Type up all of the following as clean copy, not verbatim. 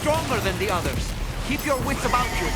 stronger than the others. Keep your wits about you.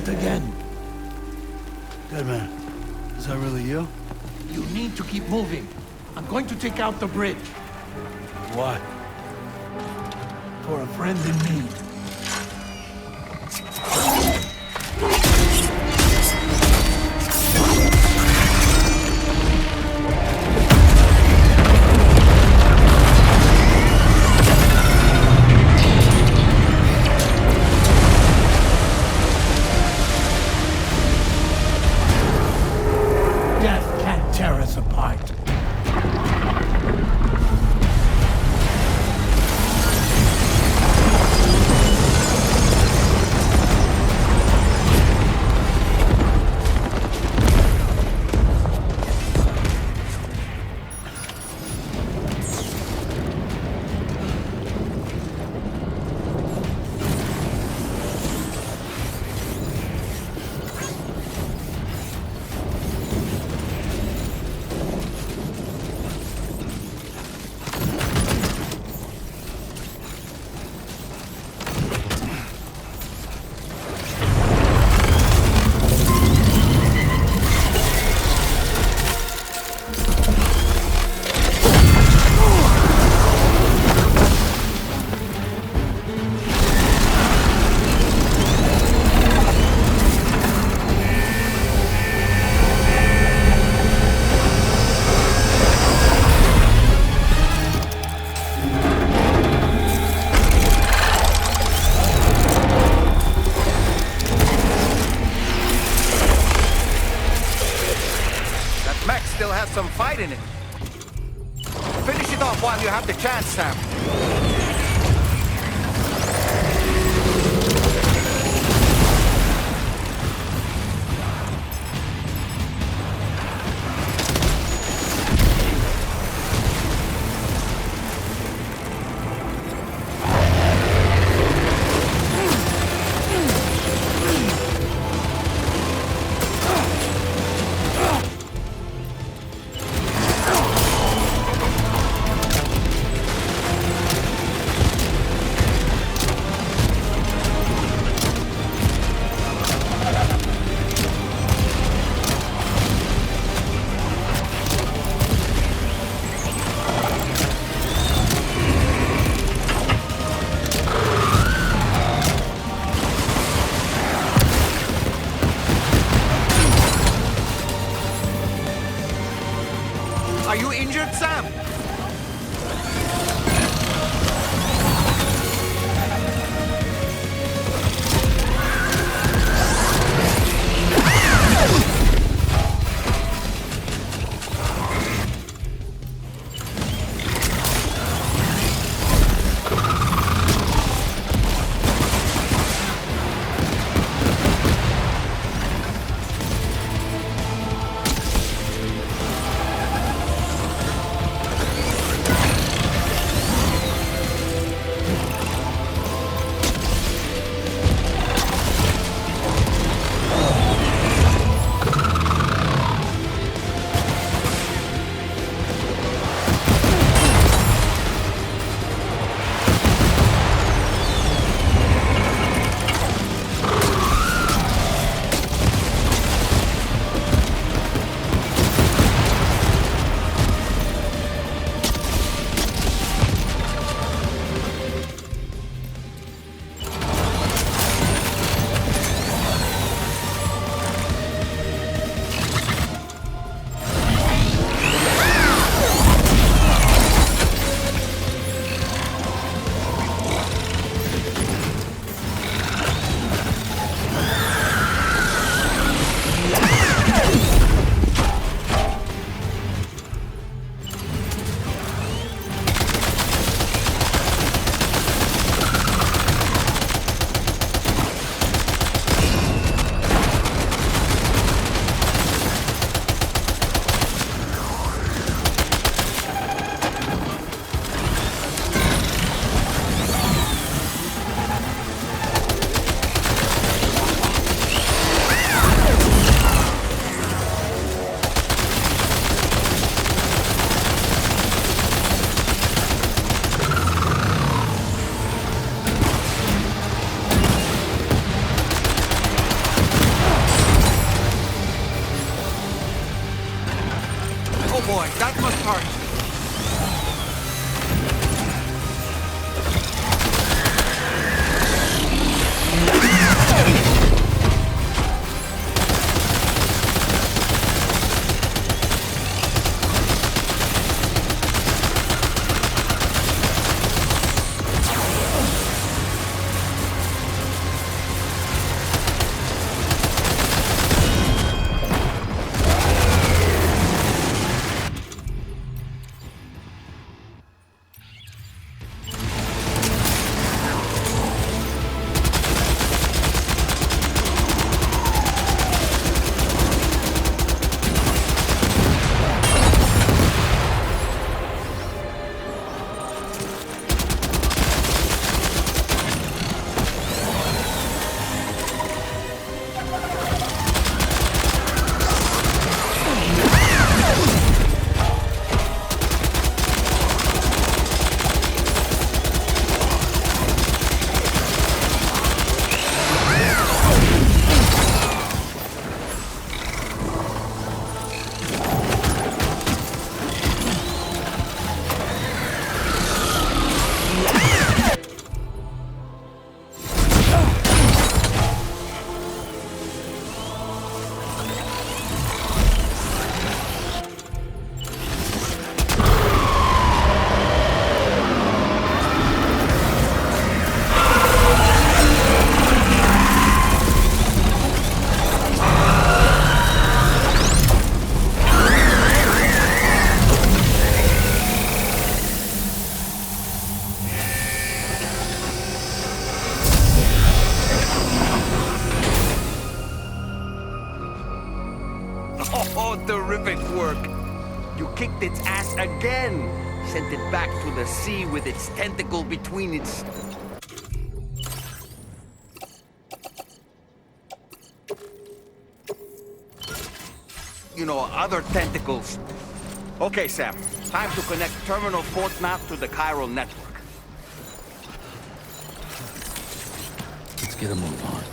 Again. Dead man, is that really you? You need to keep moving. I'm going to take out the bridge. Why? For a friend in need. Tear us apart. Still has some fight in it. Finish it off while you have the chance, Sam. heart. Oh, terrific work. You kicked its ass again. Sent it back to the sea with its tentacle between its... You know, other tentacles. Okay, Sam. Time to connect Terminal Port Map to the chiral network. Let's get a move on.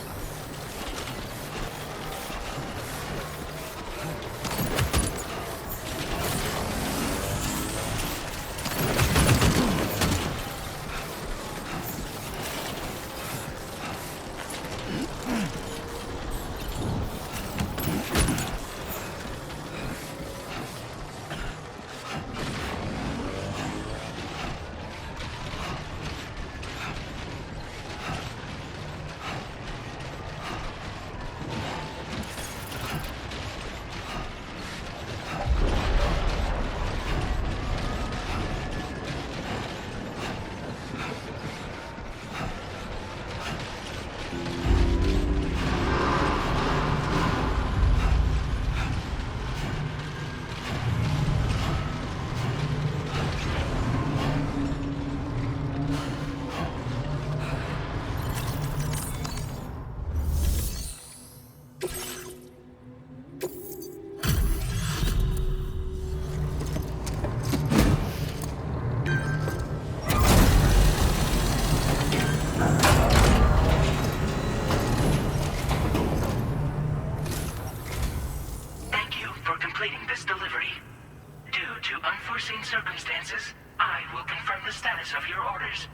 unforeseen circumstances, I will confirm the status of your orders.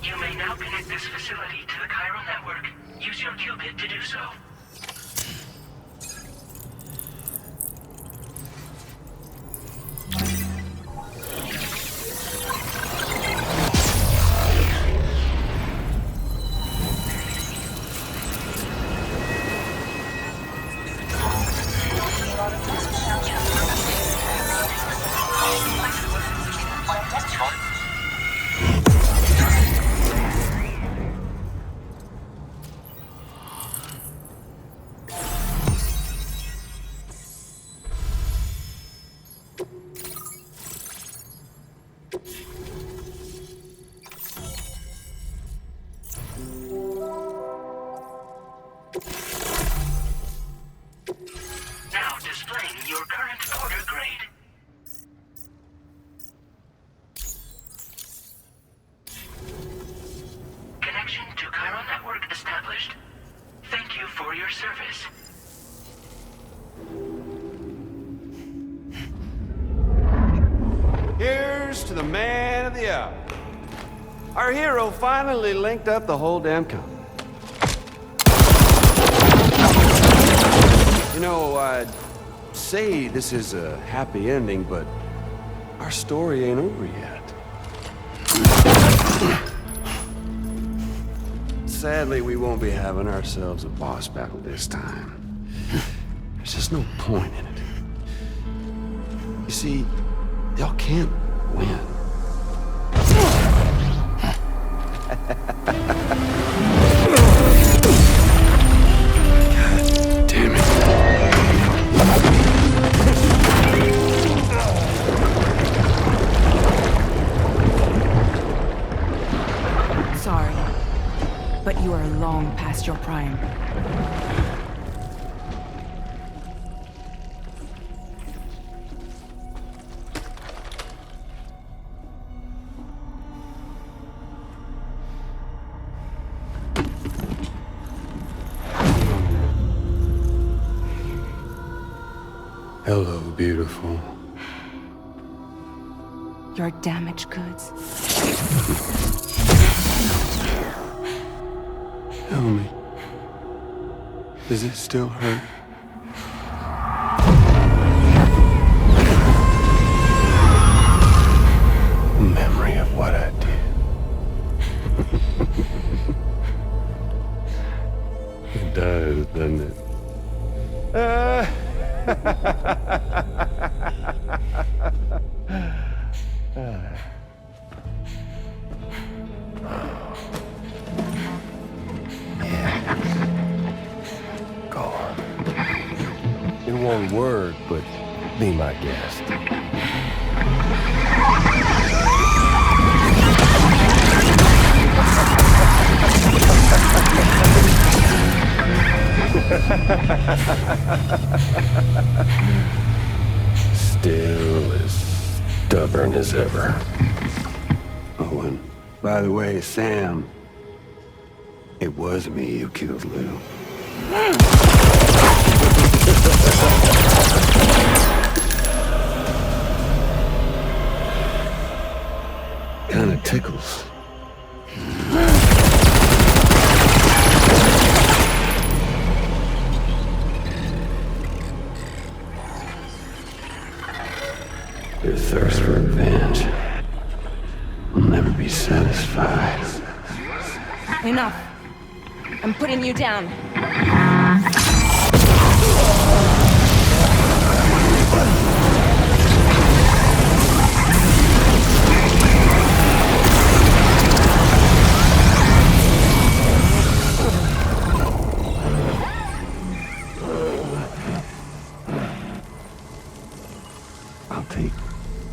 You may now connect this facility to the chiral network. Use your qubit to do so. Now displaying your current order grade. Cheers to the man of the hour. Our hero finally linked up the whole damn company. You know, I'd say this is a happy ending, but our story ain't over yet. Sadly, we won't be having ourselves a boss battle this time. There's just no point in it. You see, y'all can't win. God damn it. Sorry, but you are long past your prime. Hello, beautiful. Your damaged goods. Tell me, does it still hurt? Memory of what I did. It does, doesn't it? Go on. In one word, but be my guest. Still as stubborn as ever. Oh, and by the way, Sam, it was me who killed Lou. Kinda tickles. Your thirst for revenge will never be satisfied. Enough. I'm putting you down. I'll take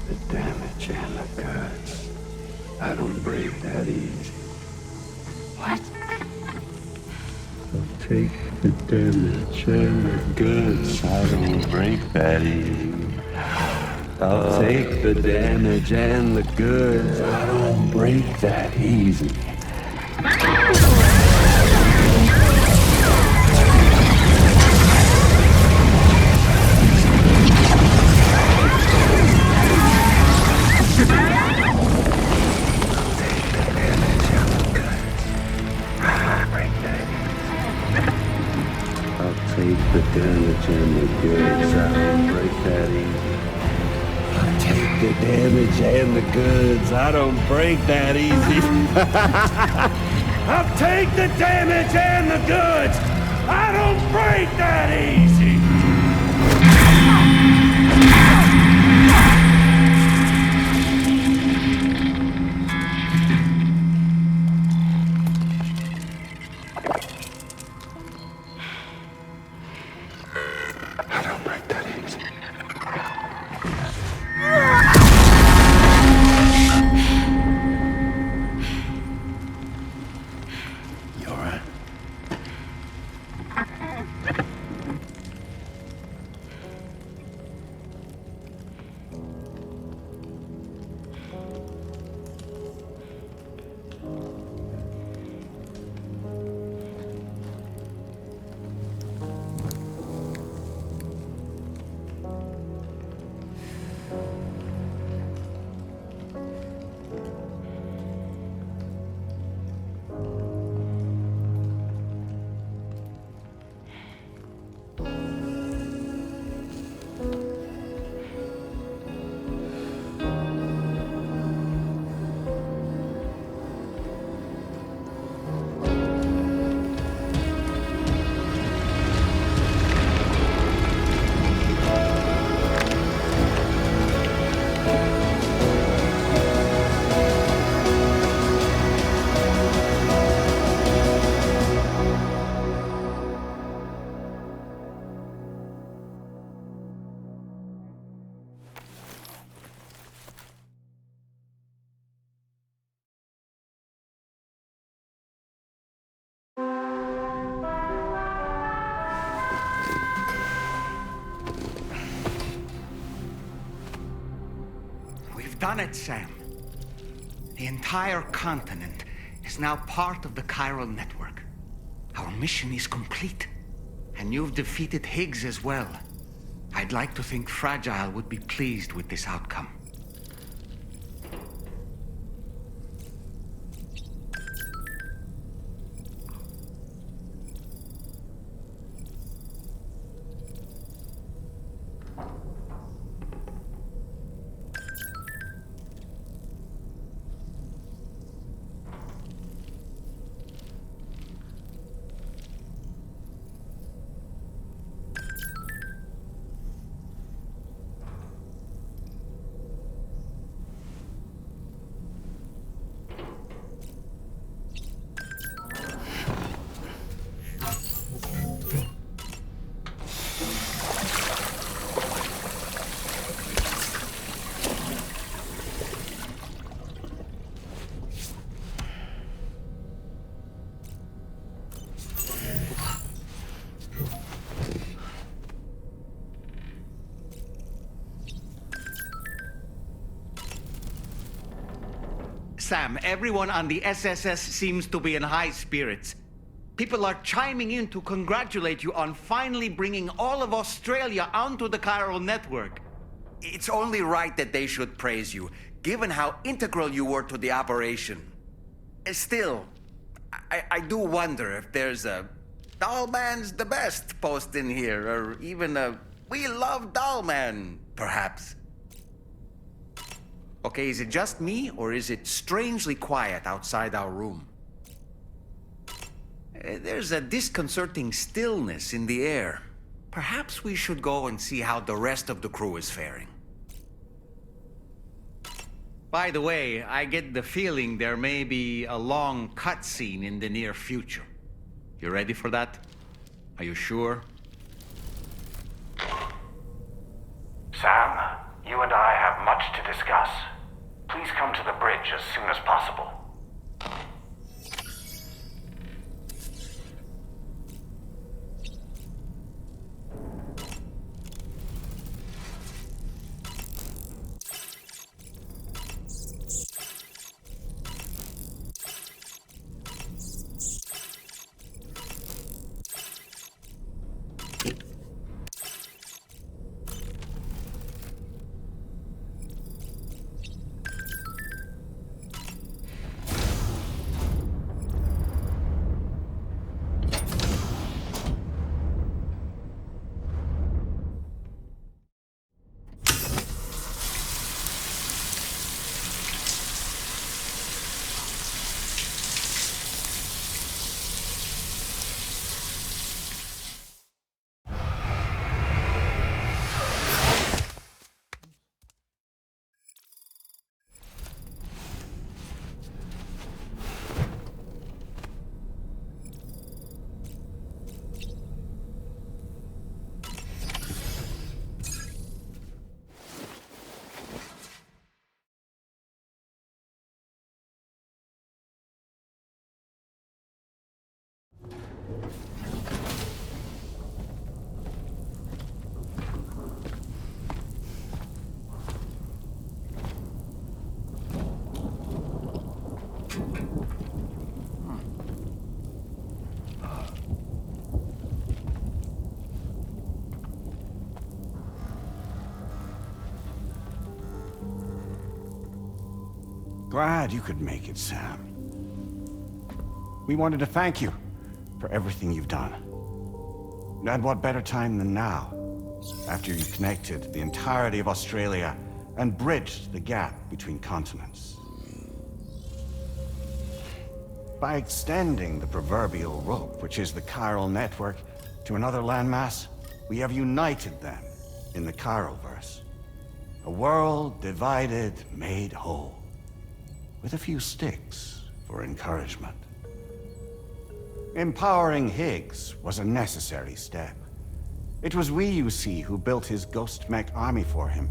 the damage and the goods. I don't break that easy. What? I'll take the damage and the goods. I don't break that easy. I'll take the damage and the goods. I don't break that easy. Take the damage and the goods. I don't break that easy. I'll take the damage and the goods. I don't break that easy. I'll take the damage and the goods. I don't break that easy. We've done it, Sam. The entire continent is now part of the chiral network. Our mission is complete. And you've defeated Higgs as well. I'd like to think Fragile would be pleased with this outcome. Sam, everyone on the SSS seems to be in high spirits. People are chiming in to congratulate you on finally bringing all of Australia onto the chiral network. It's only right that they should praise you, given how integral you were to the operation. Still, I do wonder if there's a Dollman's the best post in here, or even a We Love Dollman, perhaps. Okay, is it just me, or is it strangely quiet outside our room? There's a disconcerting stillness in the air. Perhaps we should go and see how the rest of the crew is faring. By the way, I get the feeling there may be a long cutscene in the near future. You ready for that? Are you sure? Sam, you and I have much to discuss. Please come to the bridge as soon as possible. Glad you could make it, Sam. We wanted to thank you for everything you've done. And what better time than now, after you connected the entirety of Australia and bridged the gap between continents. By extending the proverbial rope, which is the chiral network, to another landmass, we have united them in the Chiralverse. A world divided, made whole. With a few sticks for encouragement. Empowering Higgs was a necessary step. It was we, you see, who built his ghost mech army for him,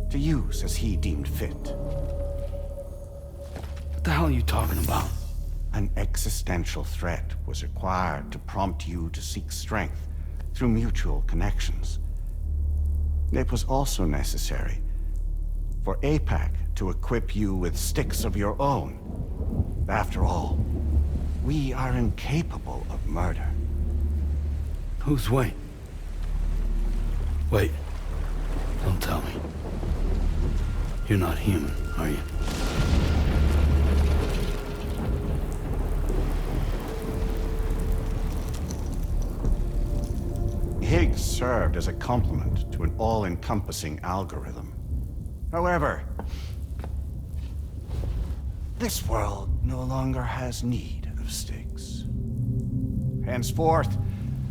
to use as he deemed fit. What the hell are you talking about? An existential threat was required to prompt you to seek strength through mutual connections. It was also necessary for APAC to equip you with sticks of your own. After all, we are incapable of murder. Who's Wayne? Wait. Don't tell me. You're not human, are you? Higgs served as a complement to an all-encompassing algorithm. However, this world no longer has need of sticks. Henceforth,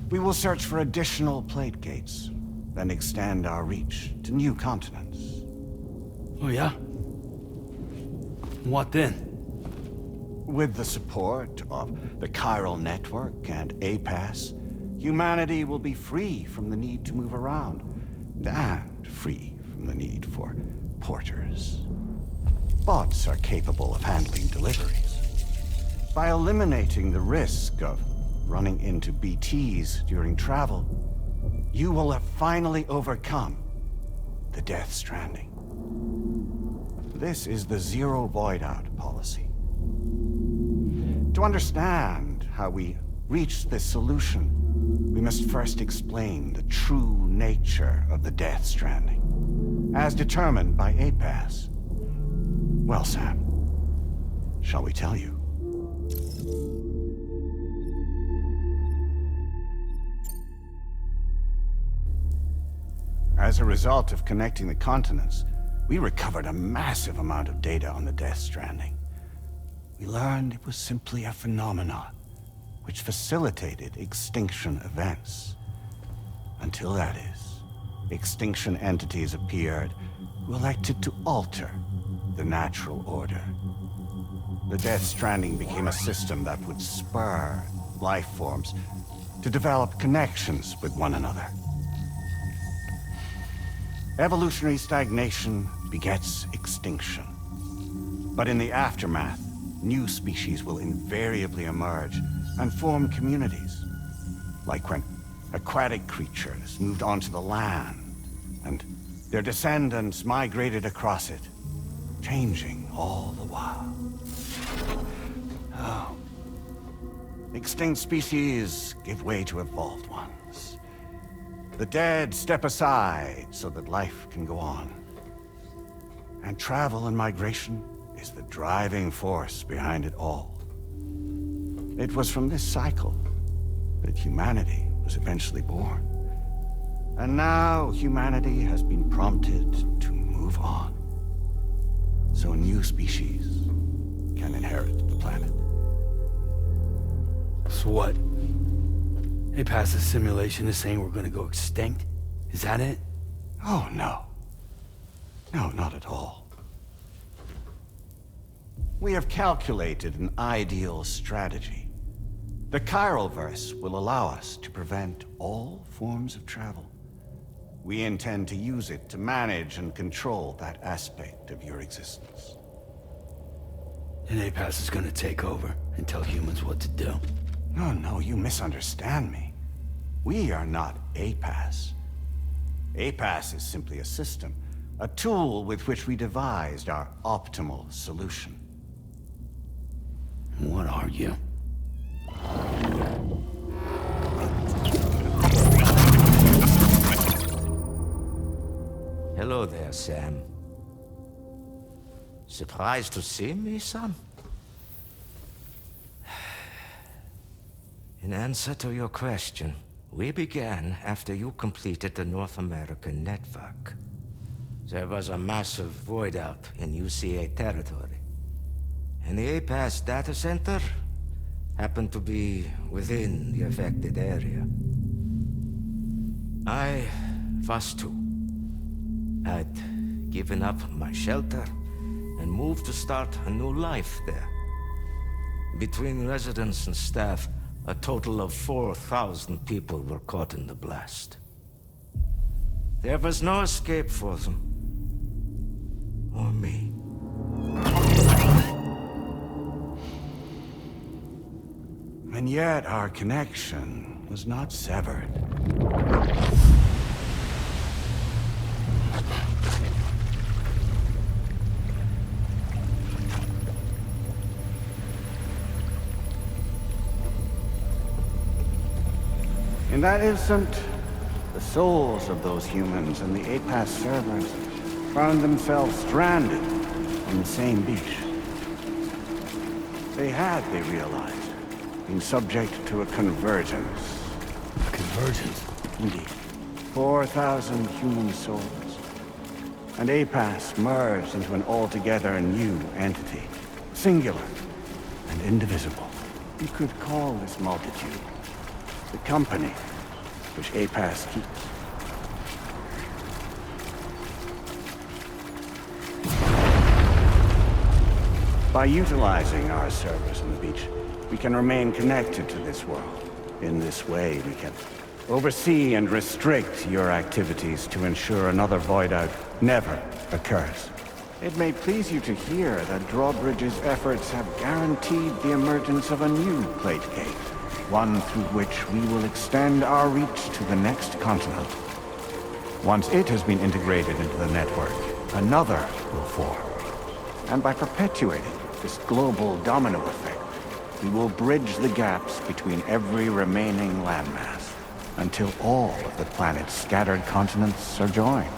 we will search for additional plate gates, then extend our reach to new continents. Oh, yeah? What then? With the support of the Chiral Network and APAS, humanity will be free from the need to move around, and free from the need for porters. Bots are capable of handling deliveries. By eliminating the risk of running into BTs during travel, you will have finally overcome the Death Stranding. This is the Zero Void Out policy. To understand how we reach this solution, we must first explain the true nature of the Death Stranding, as determined by APAS. Well, Sam, shall we tell you? As a result of connecting the continents, we recovered a massive amount of data on the Death Stranding. We learned it was simply a phenomenon which facilitated extinction events. Until that is, extinction entities appeared who elected to alter the natural order. The Death Stranding became a system that would spur life forms to develop connections with one another. Evolutionary stagnation begets extinction. But in the aftermath, new species will invariably emerge and form communities. Like when aquatic creatures moved onto the land, and their descendants migrated across it, changing all the while. Oh. Extinct species give way to evolved ones. The dead step aside so that life can go on. And travel and migration is the driving force behind it all. It was from this cycle that humanity was eventually born. And now humanity has been prompted to move on, so new species can inherit the planet. So what? APAS' simulation is saying we're gonna go extinct? Is that it? Oh, no. No, not at all. We have calculated an ideal strategy. The Chiralverse will allow us to prevent all forms of travel. We intend to use it to manage and control that aspect of your existence. And APAS is gonna take over and tell humans what to do. No, you misunderstand me. We are not APAS. APAS is simply a system, a tool with which we devised our optimal solution. What are you? Hello there, Sam. Surprised to see me, son? In answer to your question, we began after you completed the North American network. There was a massive void out in UCA territory. And the APAS data center happened to be within the affected area. I was too. I'd given up my shelter and moved to start a new life there. Between residents and staff, a total of 4,000 people were caught in the blast. There was no escape for them. Or me. And yet our connection was not severed. In that instant, the souls of those humans and the APAS servers found themselves stranded on the same beach. They had, they realized, been subject to a convergence. A convergence? Indeed. 4,000 human souls. And APAS merged into an altogether new entity. Singular and indivisible. You could call this multitude the company which APAS keeps. By utilizing our servers on the beach, we can remain connected to this world. In this way, we can oversee and restrict your activities to ensure another void out never occurs. It may please you to hear that Drawbridge's efforts have guaranteed the emergence of a new plate gate, one through which we will extend our reach to the next continent. Once it has been integrated into the network, another will form. And by perpetuating this global domino effect, we will bridge the gaps between every remaining landmass until all of the planet's scattered continents are joined,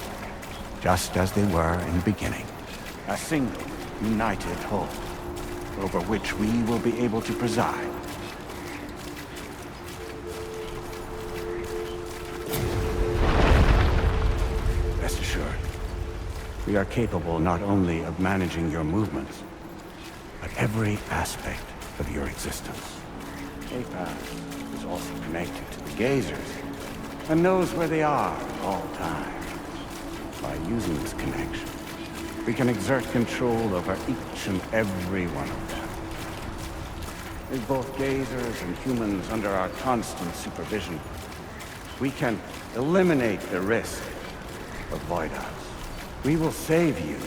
just as they were in the beginning. A single, united whole, over which we will be able to preside. Rest assured, we are capable not only of managing your movements, but every aspect of your existence. APAS is also connected to the gazers, and knows where they are at all times. By using this connection, we can exert control over each and every one of them. With both gazers and humans under our constant supervision, we can eliminate the risk of void outs. We will save you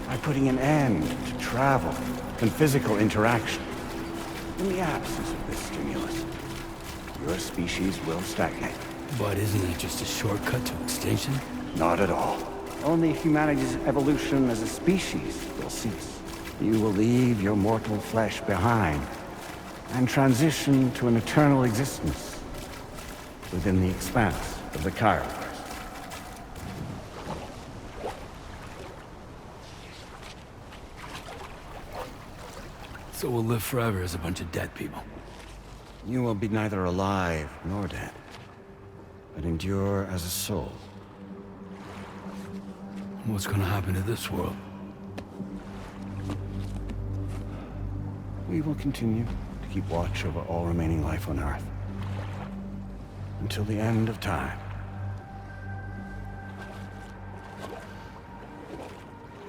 by putting an end to travel and physical interaction. In the absence of this stimulus, your species will stagnate. But isn't it just a shortcut to extinction? Not at all. Only humanity's evolution as a species will cease. You will leave your mortal flesh behind and transition to an eternal existence within the expanse of the Chiroverse. So we'll live forever as a bunch of dead people. You will be neither alive nor dead, but endure as a soul. What's gonna happen to this world? We will continue to keep watch over all remaining life on Earth until the end of time.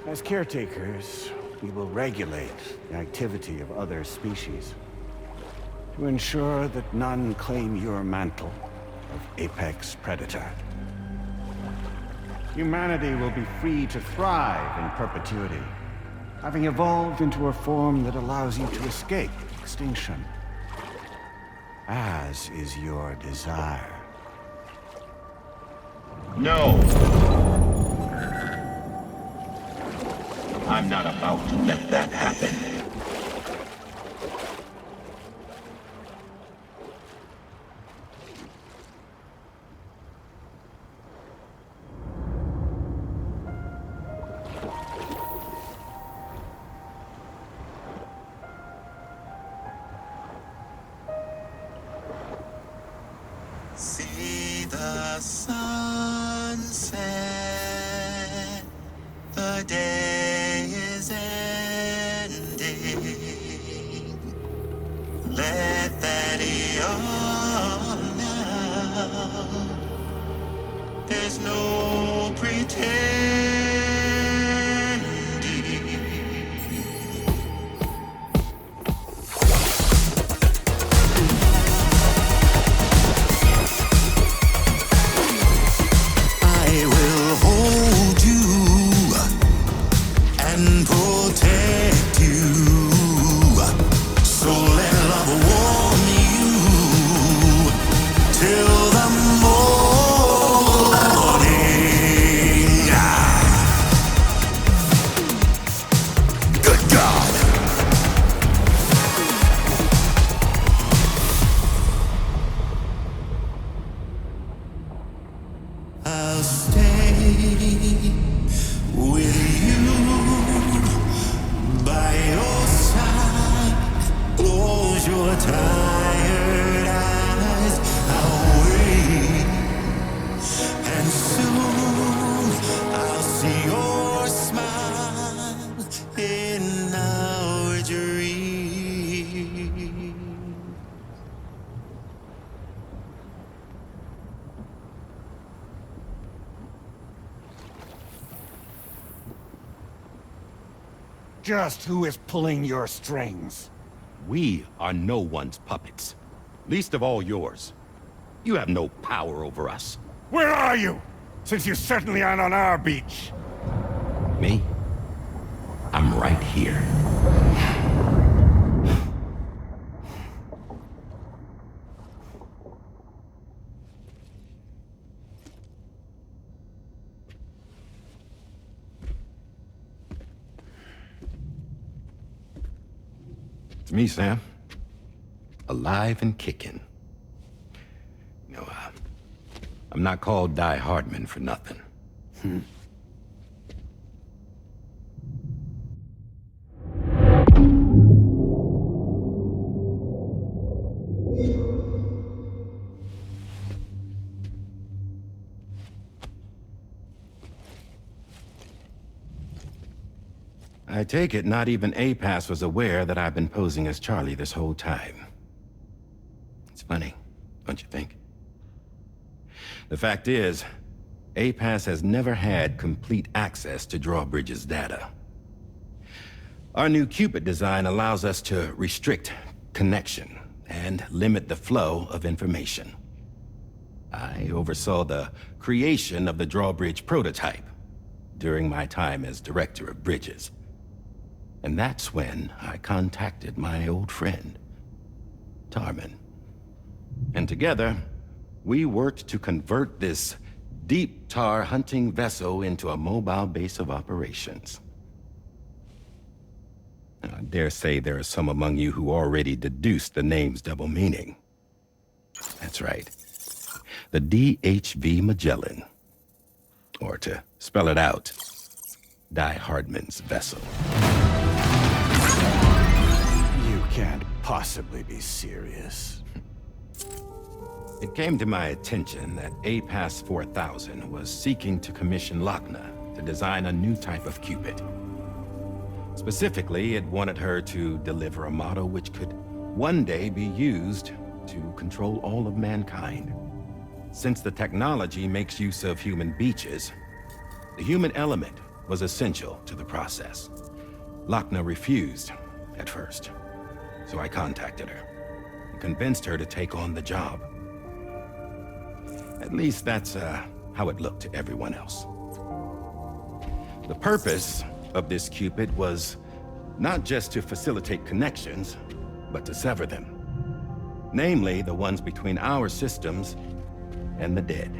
As caretakers, we will regulate the activity of other species to ensure that none claim your mantle of apex predator. Humanity will be free to thrive in perpetuity, having evolved into a form that allows you to escape extinction, as is your desire. No! I'm not about to let that happen. See the sunset, the day is ending. Let that yawn now. There's no pretending. Just who is pulling your strings? We are no one's puppets. Least of all yours. You have no power over us. Where are you? Since you certainly aren't on our beach. Me? I'm right here. It's me, Sam. Alive and kicking. No, I'm not called Die Hardman for nothing. I take it not even APAS was aware that I've been posing as Charlie this whole time. It's funny, don't you think? The fact is, APAS has never had complete access to Drawbridge's data. Our new Cupid design allows us to restrict connection and limit the flow of information. I oversaw the creation of the Drawbridge prototype during my time as Director of Bridges. And that's when I contacted my old friend, Tarman. And together, we worked to convert this deep tar hunting vessel into a mobile base of operations. I dare say there are some among you who already deduced the name's double meaning. That's right. The DHV Magellan. Or to spell it out, Die Hardman's vessel. You can't possibly be serious. It came to my attention that APAS 4000 was seeking to commission Lochna to design a new type of Cupid. Specifically, it wanted her to deliver a model which could one day be used to control all of mankind. Since the technology makes use of human beaches, the human element was essential to the process. Lochna refused at first, so I contacted her and convinced her to take on the job. At least that's how it looked to everyone else. The purpose of this Cupid was not just to facilitate connections, but to sever them. Namely, the ones between our systems and the dead.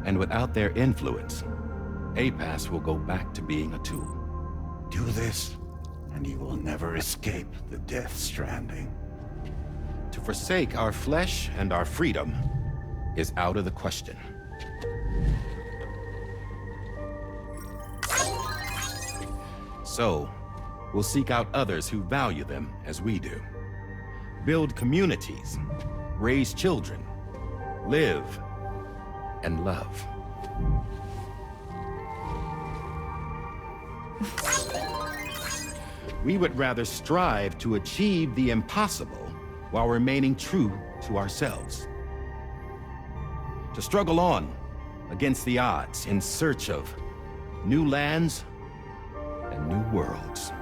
And without their influence, APAS will go back to being a tool. Do this, and you will never escape the Death Stranding. To forsake our flesh and our freedom is out of the question. So, we'll seek out others who value them as we do. Build communities, raise children, live, and love. We would rather strive to achieve the impossible while remaining true to ourselves. To struggle on against the odds in search of new lands and new worlds.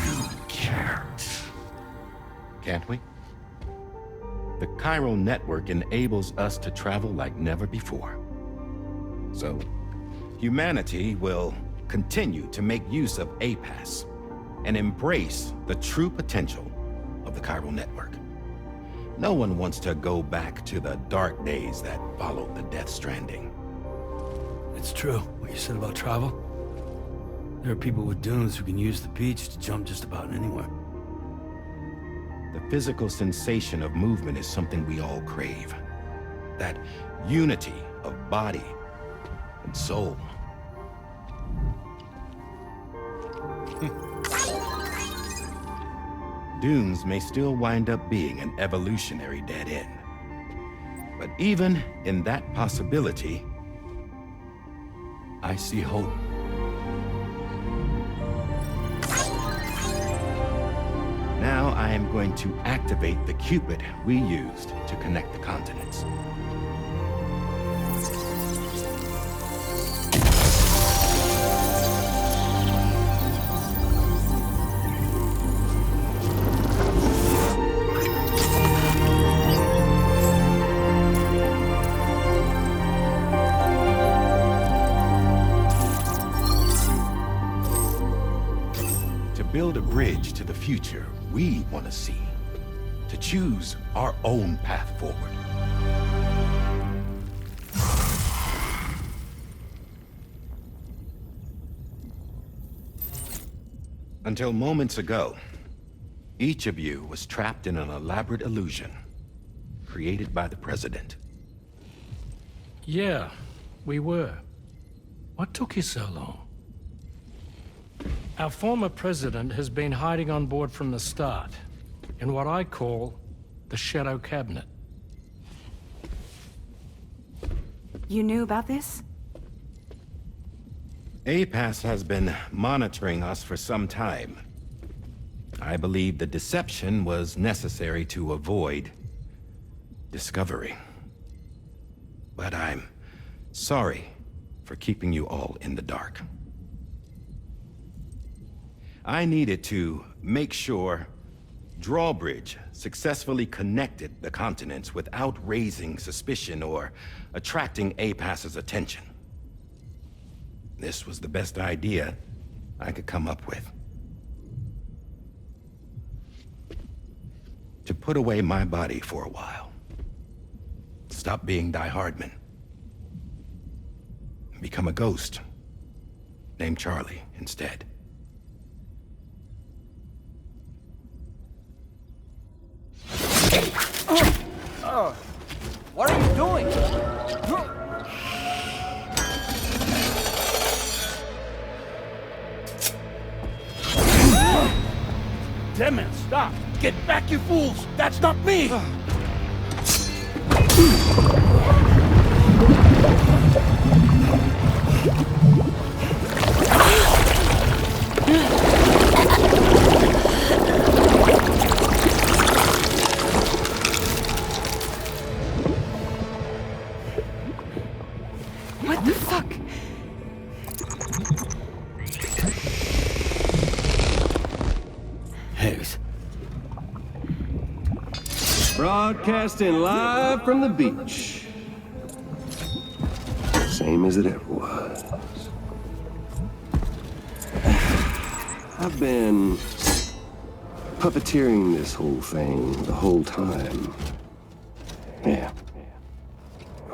You can't. Can't we? The chiral network enables us to travel like never before. So, humanity will continue to make use of APAS and embrace the true potential of the chiral network. No one wants to go back to the dark days that followed the Death Stranding. It's true, what you said about travel. There are people with dunes who can use the beach to jump just about anywhere. The physical sensation of movement is something we all crave. That unity of body and soul. Dunes may still wind up being an evolutionary dead end. But even in that possibility, I see hope. Now I am going to activate the Cupid we used to connect the continents. Build a bridge to the future we want to see, to choose our own path forward. Until moments ago, each of you was trapped in an elaborate illusion created by the President. Yeah, we were. What took you so long? Our former president has been hiding on board from the start, in what I call the Shadow Cabinet. You knew about this? APAS has been monitoring us for some time. I believe the deception was necessary to avoid discovery. But I'm sorry for keeping you all in the dark. I needed to make sure Drawbridge successfully connected the continents without raising suspicion or attracting APAS's attention. This was the best idea I could come up with. To put away my body for a while. Stop being Die Hardman. Become a ghost. Named Charlie instead. What are you doing? Damn man, stop! Get back, you fools! That's not me! What the fuck? Higgs. Broadcasting live from the beach. Same as it ever was. I've been puppeteering this whole thing the whole time. Yeah.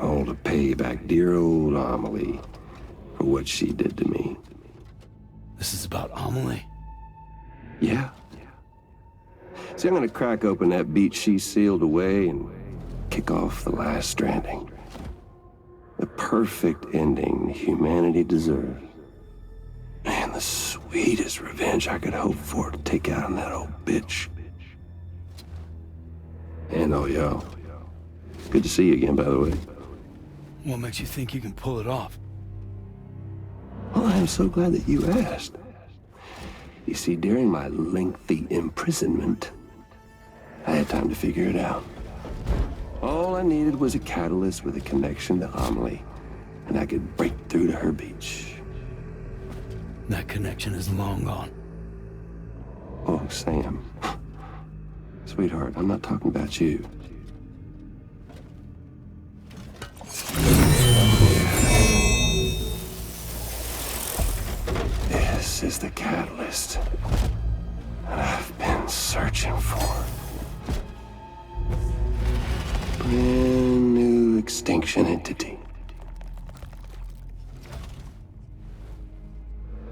All to pay back dear old Amelie for what she did to me. This is about Amelie? Yeah. See, I'm gonna crack open that beach she sealed away and kick off the last stranding. The perfect ending humanity deserves. Man, the sweetest revenge I could hope for to take out on that old bitch. And oh, yo. Good to see you again, by the way. What makes you think you can pull it off? Well, I'm so glad that you asked. You see, during my lengthy imprisonment, I had time to figure it out. All I needed was a catalyst with a connection to Amelie, and I could break through to her beach. That connection is long gone. Oh, Sam. Sweetheart, I'm not talking about you. This is the catalyst that I've been searching for. Brand new extinction entity.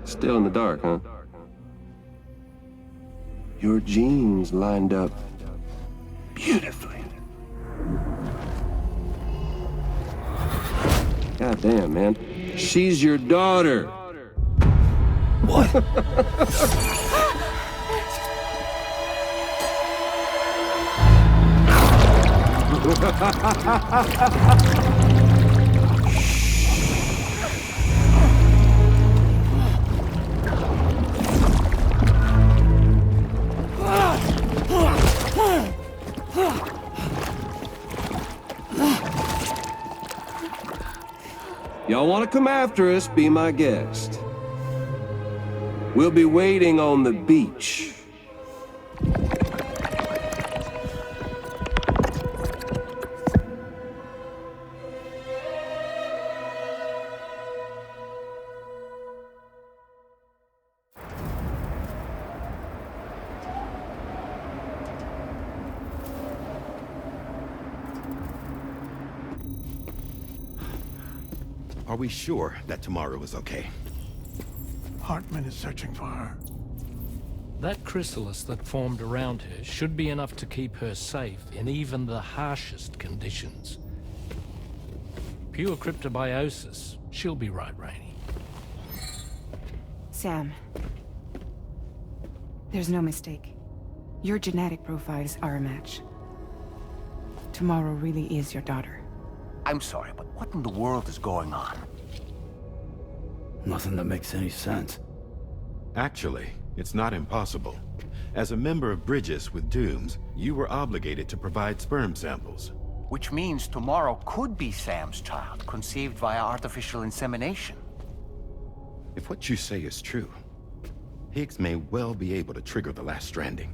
Still in the dark, huh? Your genes lined up beautifully. God damn, man. She's your daughter. What? Y'all want to come after us, be my guest. We'll be waiting on the beach. Are we sure that tomorrow is okay? Hartman is searching for her. That chrysalis that formed around her should be enough to keep her safe in even the harshest conditions. Pure cryptobiosis. She'll be right, Rainey. Sam. There's no mistake. Your genetic profiles are a match. Tomorrow really is your daughter. I'm sorry, but what in the world is going on? Nothing that makes any sense. Actually, it's not impossible. As a member of Bridges with Dooms, you were obligated to provide sperm samples. Which means tomorrow could be Sam's child, conceived via artificial insemination. If what you say is true, Higgs may well be able to trigger the last stranding.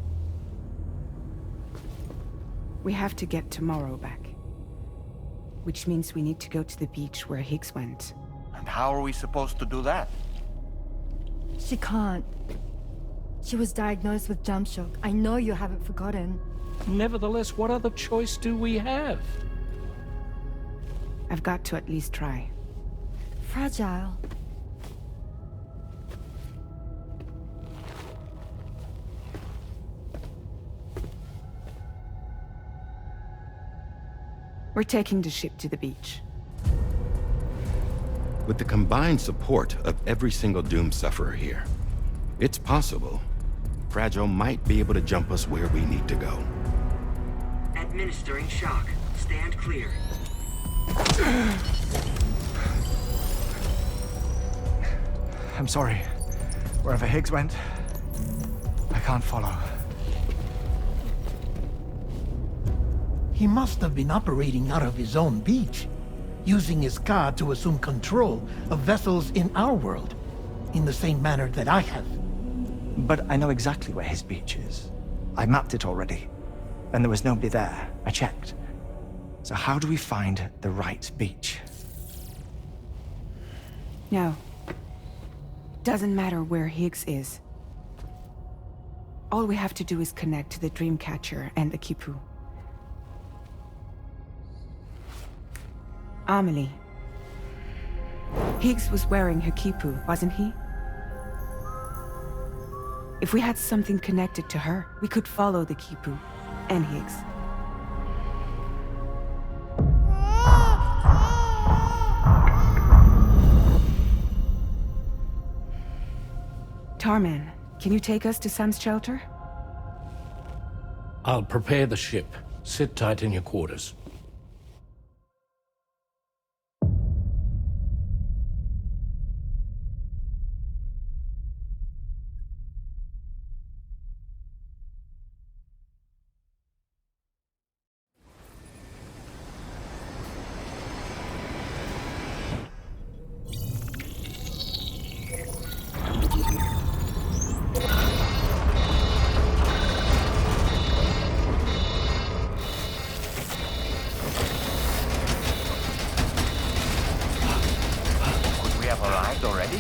We have to get Tomorrow back. Which means we need to go to the beach where Higgs went. And how are we supposed to do that? She can't. She was diagnosed with jump shock. I know you haven't forgotten. Nevertheless, what other choice do we have? I've got to at least try. Fragile. We're taking the ship to the beach. With the combined support of every single Doom sufferer here, it's possible Fragile might be able to jump us where we need to go. Administering shock. Stand clear. I'm sorry. Wherever Higgs went, I can't follow. He must have been operating out of his own beach, using his car to assume control of vessels in our world, in the same manner that I have. But I know exactly where his beach is. I mapped it already, and there was nobody there. I checked. So how do we find the right beach? No. Doesn't matter where Higgs is. All we have to do is connect to the Dreamcatcher and the Kipu. Amelie. Higgs was wearing her Kipu, wasn't he? If we had something connected to her, we could follow the Kipu and Higgs. Tarman, can you take us to Sam's shelter? I'll prepare the ship. Sit tight in your quarters. Already?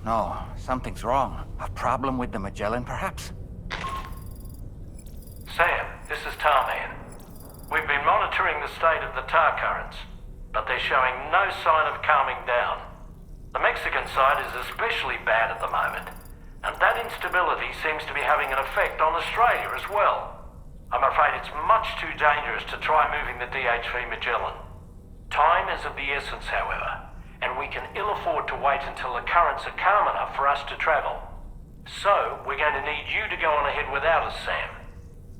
No, something's wrong. A problem with the Magellan, perhaps? Sam, this is Tarman. We've been monitoring the state of the tar currents, but they're showing no sign of calming down. The Mexican side is especially bad at the moment, and that instability seems to be having an effect on Australia as well. I'm afraid it's much too dangerous to try moving the DH3 Magellan. Time is of the essence, however, and we can ill afford to wait until the currents are calm enough for us to travel. So, we're going to need you to go on ahead without us, Sam.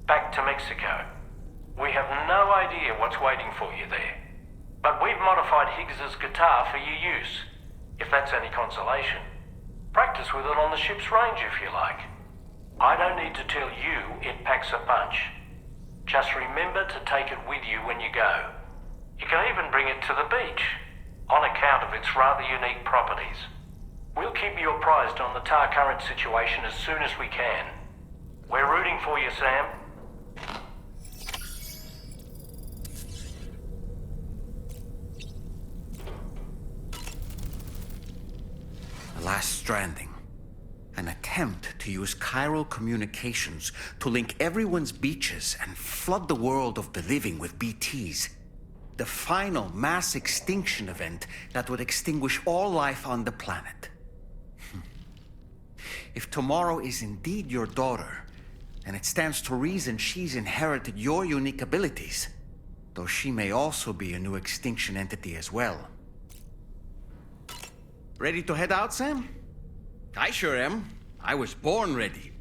Back to Mexico. We have no idea what's waiting for you there, but we've modified Higgs's guitar for your use, if that's any consolation. Practice with it on the ship's range if you like. I don't need to tell you it packs a punch. Just remember to take it with you when you go. You can even bring it to the beach, on account of its rather unique properties. We'll keep you apprised on the tar current situation as soon as we can. We're rooting for you, Sam. The last stranding. An attempt to use chiral communications to link everyone's beaches and flood the world of the living with BTs. The final mass extinction event that would extinguish all life on the planet. If tomorrow is indeed your daughter, then it stands to reason she's inherited your unique abilities, though she may also be a new extinction entity as well. Ready to head out, Sam? I sure am. I was born ready.